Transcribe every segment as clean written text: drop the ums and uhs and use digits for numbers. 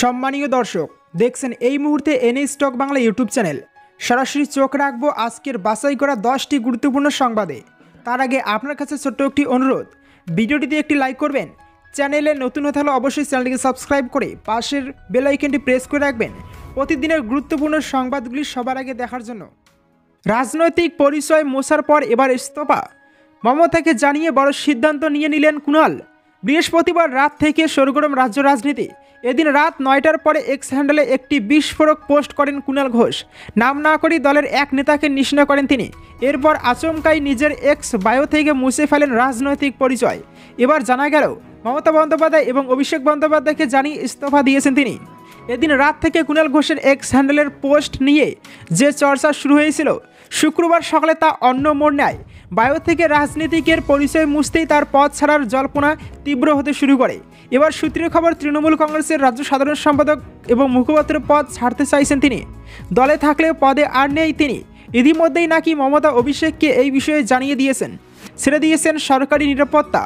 সম্মানীয় দর্শক, দেখছেন এই মুহূর্তে N A stock Bangla YouTube channel. সরাসরি চোখ রাখবো আজকের বাছাই করা 10টি গুরুত্বপূর্ণ সংবাদে। তার আগে আপনার কাছে ছোট্ট একটি অনুরোধ, ভিডিওটিতে একটি লাইক করবেন। চ্যানেলে নতুন হতে হলে অবশ্যই চ্যানেলটিকে সাবস্ক্রাইব করে পাশের বেল আইকনটি প্রেস করে রাখবেন প্রতিদিনের গুরুত্বপূর্ণ সংবাদগুলি সবার আগে দেখার জন্য। রাজনৈতিক পরিচয় মোছার পর এবার ইস্তফা, মমতাকে জানিয়ে বড় সিদ্ধান্ত নিয়ে নিলেন কুণাল। বৃহস্পতিবার রাত থেকে সরগরম রাজ্য রাজনীতি। এদিন রাত 9টার পরে এক্স হ্যান্ডেলে একটি বিস্ফোরক পোস্ট করেন কুণাল ঘোষ। নাম না করে দলের এক নেতাকে নিশানা করেন তিনি। এরপর আচমকাই নিজের এক্স বায়ো থেকে মুছে ফেলেন রাজনৈতিক পরিচয়। এবার জানা গেল মমতা বন্দ্যোপাধ্যায় এবং অভিষেক বন্দ্যোপাধ্যায়কে জানিয়ে ইস্তফা দিয়েছেন তিনি। এদিন রাত থেকে কুণাল ঘোষের এক্স হ্যান্ডেলের পোস্ট নিয়ে যে চর্চা শুরু হয়েছিল, শুক্রবার সকালে তা অন্য মোড় নেয়। বায়ো থেকে রাজনীতিকের পরিচয় মুছতেই তার পদ ছাড়ার জল্পনা তীব্র হতে শুরু করে। এবার সূত্রের খবর, তৃণমূল কংগ্রেসের রাজ্য সাধারণ সম্পাদক এবং মুখপাত্রের পদ ছাড়তে চাইছেন তিনি। দলে থাকলেও পদে আর নেই তিনি। ইতিমধ্যেই নাকি মমতা অভিষেককে এই বিষয়ে জানিয়ে দিয়েছেন, ছেড়ে দিয়েছেন সরকারি নিরাপত্তা।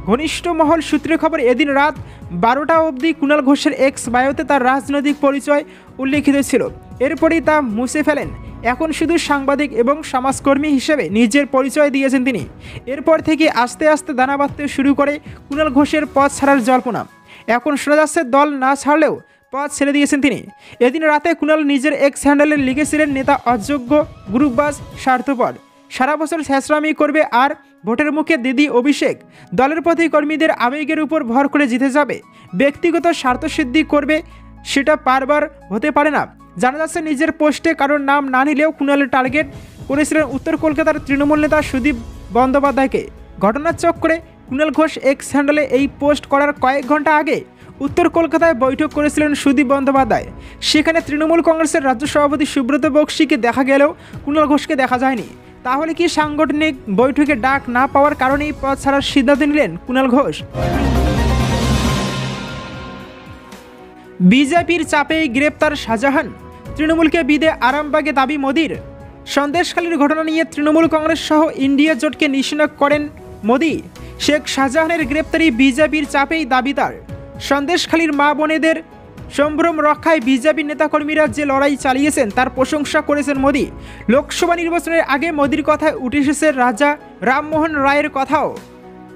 ঘনিষ্ঠ মহল সূত্রের খবর, এদিন রাত 12টা অবধি কুণাল ঘোষের এক্স বায়োতে তার রাজনৈতিক পরিচয় উল্লেখিত ছিল। এরপরই তা মুছে ফেলেন। এখন শুধু সাংবাদিক এবং সমাজকর্মী হিসেবে নিজের পরিচয় দিয়েছেন তিনি। এরপর থেকে আস্তে আস্তে দানা বাঁধতে শুরু করে কুণাল ঘোষের পদ ছাড়ার জল্পনা। এখন শোনা যাচ্ছে দল না ছাড়লেও পদ ছেড়ে দিয়েছেন তিনি। এদিন রাতে কুণাল নিজের এক্স হ্যান্ডেলে লিখেছিলেন, নেতা অযোগ্য, গ্রুপবাজ, স্বার্থপর, সারা বছর ছ্যাঁচড়ামি করবে আর ভোটের মুখে দিদি অভিষেক দলের প্রতি কর্মীদের আবেগের উপর ভর করে জিতে যাবে, ব্যক্তিগত স্বার্থসিদ্ধি করবে, সেটা বারবার হতে পারে না। জানা যাচ্ছে নিজের পোস্টে কারোর নাম না নিলেও কুণালের টার্গেট করেছিলেন উত্তর কলকাতার তৃণমূল নেতা সুদীপ বন্দ্যোপাধ্যায়কে। ঘটনার চক্রে কুণাল ঘোষ এক্স হ্যান্ডেলে এই পোস্ট করার কয়েক ঘন্টা আগে উত্তর কলকাতায় বৈঠক করেছিলেন সুদীপ বন্দ্যোপাধ্যায়। সেখানে তৃণমূল কংগ্রেসের রাজ্য সভাপতি সুব্রত বক্সিকে দেখা গেলেও কুণাল ঘোষকে দেখা যায়নি। তাহলে কি সাংগঠনিক বৈঠকে ডাক না পাওয়ার কারণেই পদ ছাড়ার সিদ্ধান্ত নিলেন কুণাল ঘোষ? বিজেপির চাপেই গ্রেপ্তার শাহজাহান, তৃণমূলকে বিদে আরামবাগে দাবি মোদির। সন্দেশখালীর ঘটনা নিয়ে তৃণমূল কংগ্রেস সহ ইন্ডিয়া জোটকে নিশানা করেন মোদি। শেখ শাহজাহানের গ্রেপ্তারি বিজেপির চাপেই দাবি তার। সন্দেশখালীর মা বোনেদের সম্ভ্রম রক্ষায় বিজেপি নেতাকর্মীরা যে লড়াই চালিয়েছেন তার প্রশংসা করেছেন মোদি। লোকসভা নির্বাচনের আগে মোদির কথায় উঠে এসেছে রাজা রামমোহন রায়ের কথাও।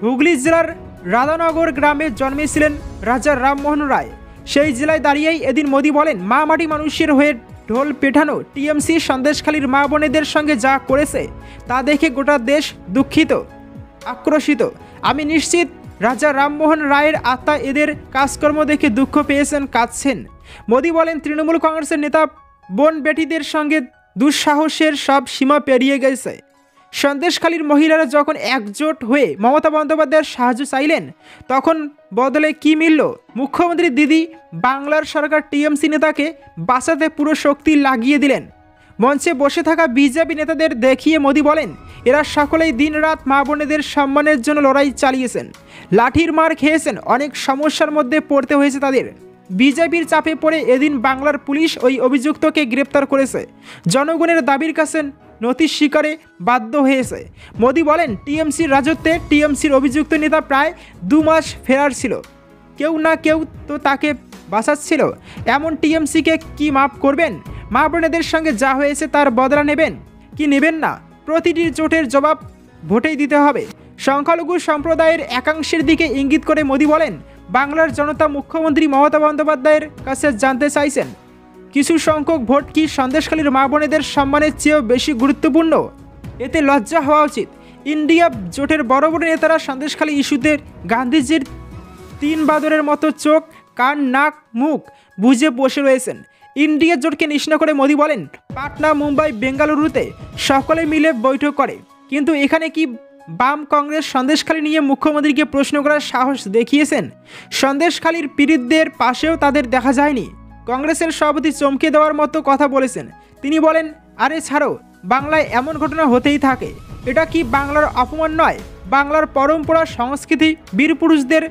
হুগলি জেলার রাধানগর গ্রামে জন্মেছিলেন রাজা রামমোহন রায়। সেই জেলায় দাঁড়িয়েই এদিন মোদি বলেন, মা মাটি মানুষের হয়ে ঢোল পেটানো টিএমসি সন্দেশখালীর মা বোনেদের সঙ্গে যা করেছে তা দেখে গোটা দেশ দুঃখিত, আক্রোশিত। আমি নিশ্চিত রাজা রামমোহন রায়ের আত্মা এদের কাজকর্ম দেখে দুঃখ পেয়েছেন, কাঁদছেন। মোদি বলেন, তৃণমূল কংগ্রেসের নেতা বোন বেটিদের সঙ্গে দুঃসাহসের সব সীমা পেরিয়ে গেছে। সন্দেশখালীর মহিলারা যখন একজোট হয়ে মমতা বন্দ্যোপাধ্যায়ের সাহায্য চাইলেন, তখন বদলে কি মিলল? মুখ্যমন্ত্রী দিদি বাংলার সরকার টিএমসি নেতাকে বাঁচাতে পুরো শক্তি লাগিয়ে দিলেন। মঞ্চে বসে থাকা বিজেপি নেতাদের দেখিয়ে মোদি বলেন, এরা সকলেই দিনরাত মা বোনেদের সম্মানের জন্য লড়াই চালিয়েছেন, লাঠির মার খেয়েছেন, অনেক সমস্যার মধ্যে পড়তে হয়েছে তাদের। বিজেপির চাপে পড়ে এদিন বাংলার পুলিশ ওই অভিযুক্তকে গ্রেপ্তার করেছে। জনগণের দাবির কাছে নথি স্বীকারে বাধ্য হয়েছে। মোদি বলেন, টিএমসির রাজত্বে টিএমসির অভিযুক্ত নেতা প্রায় 2 মাস ফেরার ছিল। কেউ না কেউ তো তাকে বাঁচাচ্ছিল। এমন টিএমসিকে কি মাফ করবেন? মা বোনেদের সঙ্গে যা হয়েছে তার বদলা নেবেন কি নেবেন না, প্রতিটি চোটের জবাব ভোটেই দিতে হবে। সংখ্যালঘু সম্প্রদায়ের একাংশের দিকে ইঙ্গিত করে মোদি বলেন, বাংলার জনতা মুখ্যমন্ত্রী মমতা বন্দ্যোপাধ্যায়ের কাছে জানতে চাইছেন, কিছু সংখ্যক ভোট কি সন্দেশখালীর মা বোনেদের সম্মানের চেয়েও বেশি গুরুত্বপূর্ণ? এতে লজ্জা হওয়া উচিত। ইন্ডিয়া জোটের বড় বড় নেতারা সন্দেশখালী ইস্যুতে গান্ধীজির 3 বাদরের মতো চোখ, কান, নাক, মুখ বুঝে বসে রয়েছেন। ইন্ডিয়া জোটকে নিশানা করে মোদি বলেন, পাটনা, মুম্বাই, বেঙ্গালুরুতে সকলে মিলে বৈঠক করে, কিন্তু এখানে কি বাম কংগ্রেস সন্দেশখালী নিয়ে মুখ্যমন্ত্রীকে প্রশ্ন করার সাহস দেখিয়েছেন? সন্দেশখালীর পীড়িতদের পাশেও তাদের দেখা যায়নি। কংগ্রেসের সভাপতি চমকে দেওয়ার মতো কথা বলেছেন। তিনি বলেন, আরে ছাড়ো, বাংলায় এমন ঘটনা হতেই থাকে। এটা কি বাংলার অপমান নয়? বাংলার পরম্পরা, সংস্কৃতি, বীরপুরুষদের,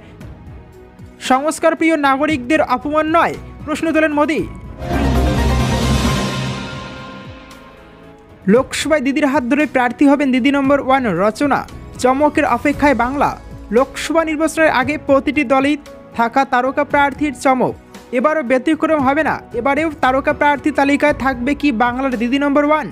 সংস্কারপ্রিয় নাগরিকদের অপমান নয়? প্রশ্ন তোলেন মোদি। লোকসভায় দিদির হাত ধরে প্রার্থী হবেন দিদি নম্বর 1 রচনা। চমকের অপেক্ষায় বাংলা। লোকসভা নির্বাচনের আগে প্রতিটি দলেই থাকা তারকা প্রার্থীর চমক। এবারও ব্যতিক্রম হবে না। এবারেও তারকা প্রার্থী তালিকায় থাকবে কি বাংলার দিদি নম্বর 1?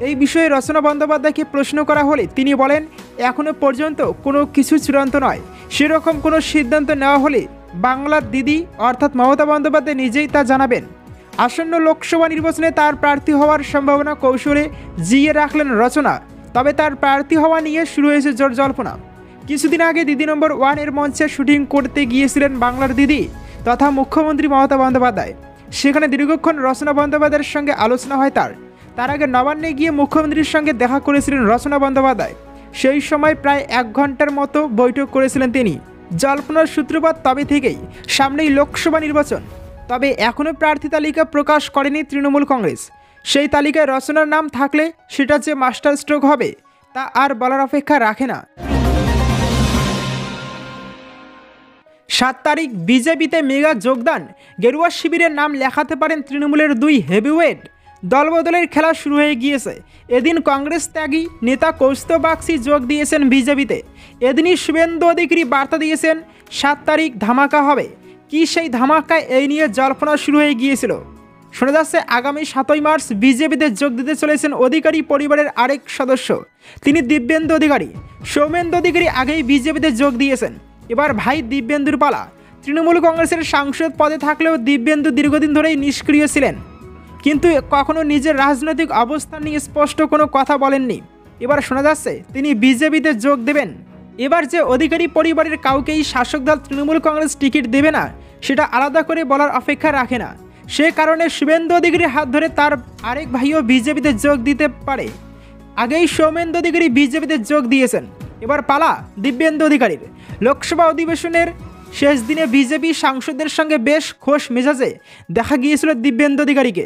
এই বিষয়ে রচনা বন্দ্যোপাধ্যায়কে প্রশ্ন করা হলে তিনি বলেন, এখনও পর্যন্ত কোনো কিছু চূড়ান্ত নয়। সেরকম কোনো সিদ্ধান্ত নেওয়া হলে বাংলার দিদি অর্থাৎ মমতা বন্দ্যোপাধ্যায় নিজেই তা জানাবেন। আসন্ন লোকসভা নির্বাচনে তার প্রার্থী হওয়ার সম্ভাবনা কৌশলে জিইয়ে রাখলেন রচনা। তবে তার প্রার্থী হওয়া নিয়ে শুরু হয়েছে জোর জল্পনা। কিছুদিন আগে দিদি নম্বর 1 এর মঞ্চে শুটিং করতে গিয়েছিলেন বাংলার দিদি তথা মুখ্যমন্ত্রী মমতা বন্দ্যোপাধ্যায়। সেখানে দীর্ঘক্ষণ রচনা বন্দ্যোপাধ্যায়ের সঙ্গে আলোচনা হয় তার আগে নবান্নে গিয়ে মুখ্যমন্ত্রীর সঙ্গে দেখা করেছিলেন রচনা বন্দ্যোপাধ্যায়। সেই সময় প্রায় 1 ঘন্টার মতো বৈঠক করেছিলেন তিনি। জল্পনার সূত্রপাত তবে থেকেই, সামনেই লোকসভা নির্বাচন। তবে এখনও প্রার্থী তালিকা প্রকাশ করেনি তৃণমূল কংগ্রেস। সেই তালিকায় রচনার নাম থাকলে সেটা যে মাস্টার স্ট্রোক হবে তা আর বলার অপেক্ষা রাখে না। 7 তারিখ বিজেপিতে মেগা যোগদান, গেরুয়া শিবিরের নাম লেখাতে পারেন তৃণমূলের 2 হেভিওয়েট। দলবদলের খেলা শুরু হয়ে গিয়েছে। এদিন কংগ্রেস ত্যাগী নেতা কৌস্তভ বাগচি যোগ দিয়েছেন বিজেপিতে। এদিনই শুভেন্দু অধিকারী বার্তা দিয়েছেন 7 তারিখ ধামাকা হবে। কি সেই ধামাকায়, এই নিয়ে জল্পনা শুরু হয়ে গিয়েছিল। শোনা যাচ্ছে আগামী 7ই মার্চ বিজেপিতে যোগ দিতে চলেছেন অধিকারী পরিবারের আরেক সদস্য, তিনি দিব্যেন্দু অধিকারী। সৌমেন্দু অধিকারী আগেই বিজেপিতে যোগ দিয়েছেন, এবার ভাই দিব্যেন্দুর পালা। তৃণমূল কংগ্রেসের সাংসদ পদে থাকলেও দিব্যেন্দু দীর্ঘদিন ধরেই নিষ্ক্রিয় ছিলেন, কিন্তু কখনো নিজের রাজনৈতিক অবস্থান নিয়ে স্পষ্ট কোনো কথা বলেননি। এবার শোনা যাচ্ছে তিনি বিজেপিতে যোগ দেবেন। এবার যে অধিকারী পরিবারের কাউকেই শাসক দল তৃণমূল কংগ্রেস টিকিট দেবে না সেটা আলাদা করে বলার অপেক্ষা রাখে না। সে কারণে শুভেন্দু অধিকারীর হাত ধরে তার আরেক ভাইও বিজেপিতে যোগ দিতে পারে। আগেই সৌমেন্দু অধিকারী বিজেপিতে যোগ দিয়েছেন, এবার পালা দিব্যেন্দু অধিকারীর। লোকসভা অধিবেশনের শেষ দিনে বিজেপি সাংসদদের সঙ্গে বেশ খোশ মেজাজে দেখা গিয়েছিল দিব্যেন্দু অধিকারীকে।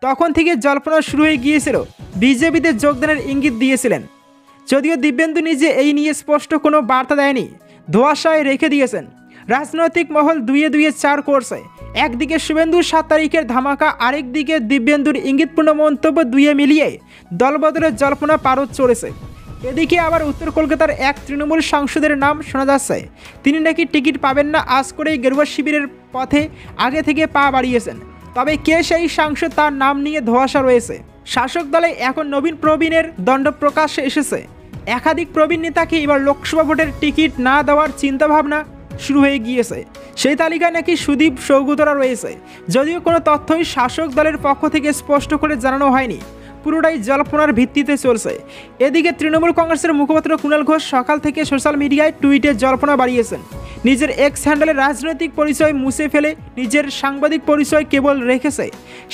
তখন থেকে জল্পনা শুরু হয়ে গিয়েছিল, বিজেপিতে যোগদানের ইঙ্গিত দিয়েছিলেন। যদিও দিব্যেন্দু নিজে এই নিয়ে স্পষ্ট কোনো বার্তা দেয়নি, ধোঁয়াশায় রেখে দিয়েছেন। রাজনৈতিক মহল 2-2 4 করছে। একদিকে শুভেন্দু 7 তারিখের ধামাকা, আরেকদিকে দিব্যেন্দুর ইঙ্গিতপূর্ণ মন্তব্য, দুয়ে মিলিয়ে দলবদলের জল্পনা পারদ চড়েছে। এদিকে আবার উত্তর কলকাতার এক তৃণমূল সাংসদের নাম শোনা যাচ্ছে, তিনি নাকি টিকিট পাবেন না, আজ করেই গেরুয়া শিবিরের পথে আগে থেকে পা বাড়িয়েছেন। তবে কে সেই সাংসদ তার নাম নিয়ে ধোঁয়াশা রয়েছে। শাসক দলে এখন নবীন প্রবীণের দণ্ড প্রকাশ্যে এসেছে। একাধিক প্রবীণ নেতাকে এবার লোকসভা ভোটের টিকিট না দেওয়ার চিন্তাভাবনা শুরু হয়ে গিয়েছে। সেই তালিকায় নাকি সুদীপ সৌগতরা রয়েছে, যদিও কোনো তথ্যই শাসক দলের পক্ষ থেকে স্পষ্ট করে জানানো হয়নি। পুরোটাই জল্পনার ভিত্তিতে চলছে। এদিকে তৃণমূল কংগ্রেসের মুখপাত্র কুণাল ঘোষ সকাল থেকে সোশ্যাল মিডিয়ায় টুইটে জল্পনা বাড়িয়েছেন। নিজের এক্স হ্যান্ডেলে রাজনৈতিক পরিচয় মুছে ফেলে নিজের সাংবাদিক পরিচয় কেবল রেখেছে।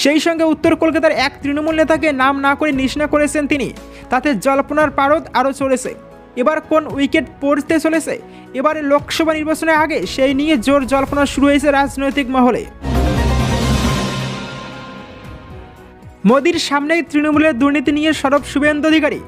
সেই সঙ্গে উত্তর কলকাতার এক তৃণমূল নেতাকে নাম না করে নিশানা করেছেন তিনি। তাতে জল্পনার পারদ আরও চড়েছে। এবার কোন উইকেট পড়তে চলেছে এবারে লোকসভা নির্বাচনের আগে, সেই নিয়ে জোর জল্পনা শুরু হয়েছে রাজনৈতিক মহলে। মোদির সামনেই তৃণমূলের দুর্নীতি নিয়ে সরব শুভেন্দু অধিকারী।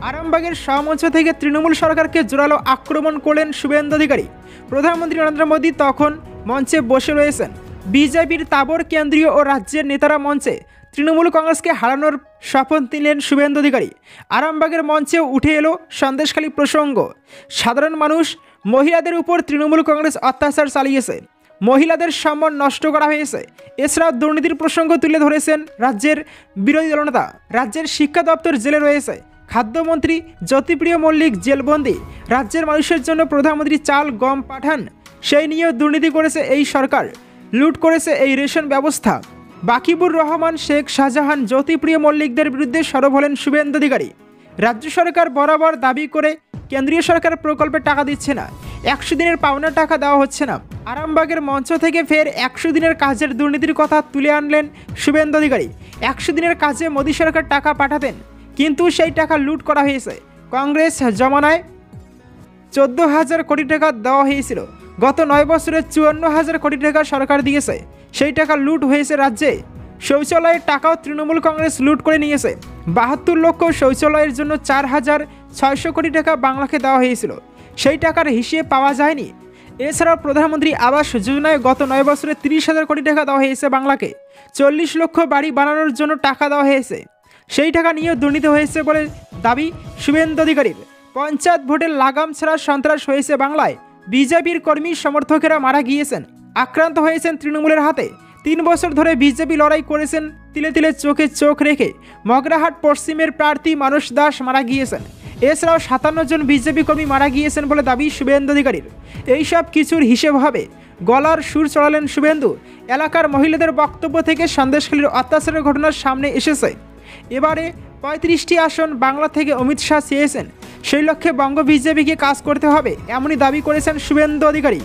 আরামবাগের সহমঞ্চ থেকে তৃণমূল সরকারকে জোরালো আক্রমণ করলেন শুভেন্দু অধিকারী। প্রধানমন্ত্রী নরেন্দ্র মোদী তখন মঞ্চে বসে রয়েছেন। বিজেপির তাবড় কেন্দ্রীয় ও রাজ্যের নেতারা মঞ্চে তৃণমূল কংগ্রেসকে হারানোর শপথ নিলেন শুভেন্দু অধিকারী। আরামবাগের মঞ্চেও উঠে এলো সন্দেশখালী প্রসঙ্গ। সাধারণ মানুষ, মহিলাদের উপর তৃণমূল কংগ্রেস অত্যাচার চালিয়েছে, মহিলাদের সম্মান নষ্ট করা হয়েছে। এছাড়াও দুর্নীতির প্রসঙ্গ তুলে ধরেছেন রাজ্যের বিরোধী দলনেতা। রাজ্যের শিক্ষা দপ্তর জেলে রয়েছে, খাদ্যমন্ত্রী জ্যোতিপ্রিয় মল্লিক জেলবন্দি। রাজ্যের মানুষের জন্য প্রধানমন্ত্রী চাল গম পাঠান, সেই নিয়েও দুর্নীতি করেছে এই সরকার। লুট করেছে এই রেশন ব্যবস্থা। বাকিবুর রহমান, শেখ শাহজাহান, জ্যোতিপ্রিয় মল্লিকদের বিরুদ্ধে সরব হলেন শুভেন্দু অধিকারী। রাজ্য সরকার বরাবর দাবি করে কেন্দ্রীয় সরকার প্রকল্পে টাকা দিচ্ছে না, 100 দিনের পাওনা টাকা দেওয়া হচ্ছে না। আরামবাগের মঞ্চ থেকে ফের 100 দিনের কাজের দুর্নীতির কথা তুলে আনলেন শুভেন্দু অধিকারী। 100 দিনের কাজে মোদী সরকার টাকা পাঠাতেন, কিন্তু সেই টাকা লুট করা হয়েছে। কংগ্রেস জমানায় 14,000 কোটি টাকা দেওয়া হয়েছিল। গত 9 বছরে 54,000 কোটি টাকা সরকার দিয়েছে, সেই টাকা লুট হয়েছে রাজ্যে। শৌচালয়ের টাকাও তৃণমূল কংগ্রেস লুট করে নিয়েছে। 72 লক্ষ শৌচালয়ের জন্য 4,600 কোটি টাকা বাংলাকে দেওয়া হয়েছিল, সেই টাকার হিসেব পাওয়া যায়নি। এছাড়াও প্রধানমন্ত্রী আবাস যোজনায় গত 9 বছরে 30,000 কোটি টাকা দেওয়া হয়েছে বাংলাকে। 40 লক্ষ বাড়ি বানানোর জন্য টাকা দেওয়া হয়েছে, সেই টাকা নিয়েও দুর্নীতি হয়েছে বলে দাবি শুভেন্দু অধিকারীর। পঞ্চায়েত ভোটের লাগাম ছাড়া সন্ত্রাস হয়েছে বাংলায়। বিজেপির কর্মী সমর্থকেরা মারা গিয়েছেন, আক্রান্ত হয়েছেন তৃণমূলের হাতে। 3 বছর ধরে বিজেপি লড়াই করেছেন, তিলে তিলে চোখে চোখ রেখে মগরাহাট পশ্চিমের প্রার্থী মানস দাস মারা গিয়েছেন। এছাড়াও 57 জন বিজেপি কর্মী মারা গিয়েছেন বলে দাবি শুভেন্দু অধিকারীর। এইসব কিছুর হিসেব হবে গলার সুর চড়ালেন শুভেন্দু। এলাকার মহিলাদের বক্তব্য থেকে সন্দেশখালীর অত্যাচারের ঘটনার সামনে এসেছে। এবারে 35টি আসন বাংলা থেকে অমিত শাহ চেয়েছেন, সেই লক্ষ্যে বঙ্গ বিজেপিকে কাজ করতে হবে, এমনই দাবি করেছেন শুভেন্দু অধিকারী।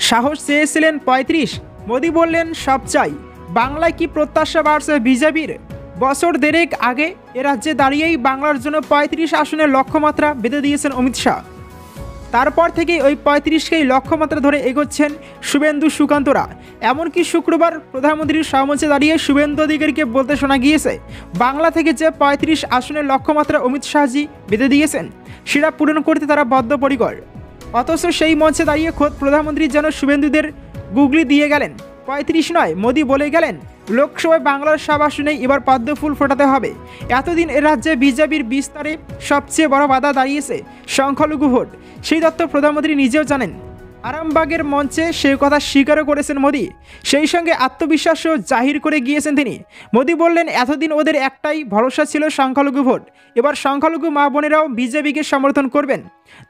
সাহস চেয়েছিলেন 35, মোদি বললেন সব চাই। বাংলায় কি প্রত্যাশা বাড়ছে বিজেপির? বছর দেড়েক আগে এ রাজ্যে দাঁড়িয়েই বাংলার জন্য 35 আসনের লক্ষ্যমাত্রা বেঁধে দিয়েছেন অমিত শাহ। তারপর থেকেই ওই 35কেই লক্ষ্যমাত্রা ধরে এগোচ্ছেন শুভেন্দু সুকান্তরা। এমনকি শুক্রবার প্রধানমন্ত্রীর সমাবেশে দাঁড়িয়ে শুভেন্দু অধিকারীকে বলতে শোনা গিয়েছে, বাংলা থেকে যে 35 আসনের লক্ষ্যমাত্রা অমিত শাহজি বেঁধে দিয়েছেন সেটা পূরণ করতে তারা বদ্ধপরিকর। অথচ সেই মঞ্চে দাঁড়িয়ে খোদ প্রধানমন্ত্রী যেন শুভেন্দুদের গুগলি দিয়ে গেলেন। 35 নয়, মোদি বলে গেলেন লোকসভায় বাংলার সব আসনেই এবার পদ্ম ফুল ফোটাতে হবে। এতদিন এ রাজ্যে বিজেপির বিস্তারে সবচেয়ে বড় বাধা দাঁড়িয়েছে সংখ্যালঘু ভোট। সেই তথ্য প্রধানমন্ত্রী নিজেও জানেন। আরামবাগের মঞ্চে সেই কথা স্বীকারও করেছেন মোদি, সেই সঙ্গে আত্মবিশ্বাসও জাহির করে গিয়েছেন তিনি। মোদি বললেন এতদিন ওদের একটাই ভরসা ছিল সংখ্যালঘু ভোট, এবার সংখ্যালঘু মা বোনেরাও বিজেপিকে সমর্থন করবেন।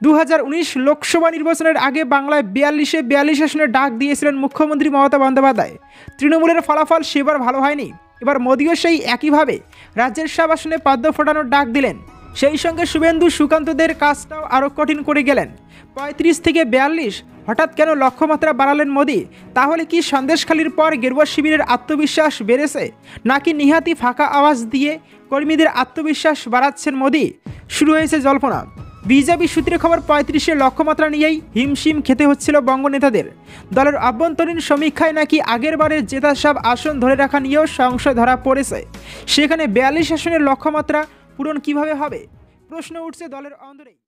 2019 লোকসভা নির্বাচনের আগে বাংলায় 42 আসনের ডাক দিয়েছিলেন মুখ্যমন্ত্রী মমতা বন্দ্যোপাধ্যায়। তৃণমূলের ফলাফল সেবার ভালো হয়নি। এবার মোদিও সেই একইভাবে রাজ্যের সব আসনে পদ্ম ফোটানোর ডাক দিলেন। সেই সঙ্গে শুভেন্দু সুকান্তদের কাজটাও আরও কঠিন করে গেলেন। 35 থেকে 42 হঠাৎ কেন লক্ষ্যমাত্রা বাড়ালেন মোদি? তাহলে কি সন্দেশখালীর পর গেরুয়া শিবিরের আত্মবিশ্বাস বেড়েছে, নাকি নিহাতি ফাঁকা আওয়াজ দিয়ে কর্মীদের আত্মবিশ্বাস বাড়াচ্ছেন মোদি? শুরু হয়েছে জল্পনা। বিজেপি সূত্রে খবর 35-এর লক্ষ্যমাত্রা নিয়েই হিমশিম খেতে হচ্ছিল বঙ্গ নেতাদের। দলের অভ্যন্তরীণ সমীক্ষায় নাকি আগের বারের জেতা সব আসন ধরে রাখা নিয়েও সংশয় ধরা পড়েছে। সেখানে 42 আসনের লক্ষ্যমাত্রা পূরণ কিভাবে হবে, প্রশ্ন উঠছে দলের অন্দরেই।